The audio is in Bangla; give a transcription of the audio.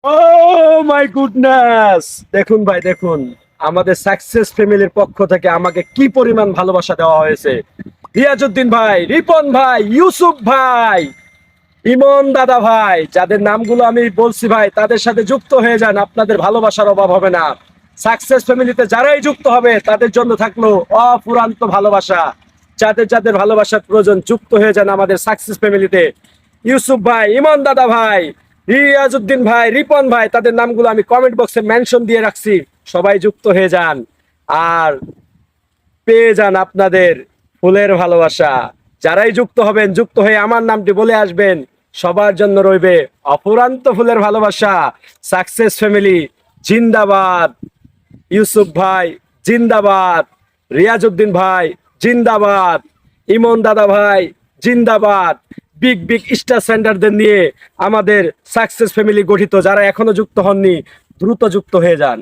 ও মাই গুডনেস, দেখুন ভাই দেখুন, আমাদের সাকসেস ফ্যামিলির পক্ষ থেকে আমাকে কি পরিমাণ ভালোবাসা দেওয়া হয়েছে। রিয়াজউদ্দিন ভাই, রিপন ভাই, ইউসুফ ভাই, ইমন দাদা ভাই, যাদের নামগুলো আমি বলছি ভাই, তাদের সাথে যুক্ত হয়ে যান, আপনাদের ভালোবাসার অভাব হবে না। সাকসেস ফ্যামিলিতে যারাই যুক্ত হবে তাদের জন্য থাকলো অফুরান্ত ভালোবাসা। যাদের যাদের ভালোবাসার প্রয়োজন যুক্ত হয়ে যান আমাদের সাকসেস ফ্যামিলিতে। ইউসুফ ভাই, ইমন দাদা ভাই, রিয়াজউদ্দিন ভাই, রিপন ভাই, তাদের নামগুলো আমি কমেন্ট বক্সে মেনশন দিয়ে রাখছি। সবাই যুক্ত হয়ে যান আর পেয়ে যান আপনাদের ফুলের ভালোবাসা। যারাই যুক্ত হবেন, যুক্ত হয়ে আমার নামটি বলে আসবেন, সবার জন্য রইবে অফুরান্ত ফুলের ভালোবাসা। সাকসেস ফ্যামিলি জিন্দাবাদ। ইউসুফ ভাই জিন্দাবাদ, রিয়াজউদ্দিন ভাই জিন্দাবাদ, ইমন দাদা ভাই জিন্দাবাদ। বিগ বিগ স্টার সেন্টারদের নিয়ে আমাদের সাকসেস ফ্যামিলি গঠিত। যারা এখনো যুক্ত হননি দ্রুত যুক্ত হয়ে যান।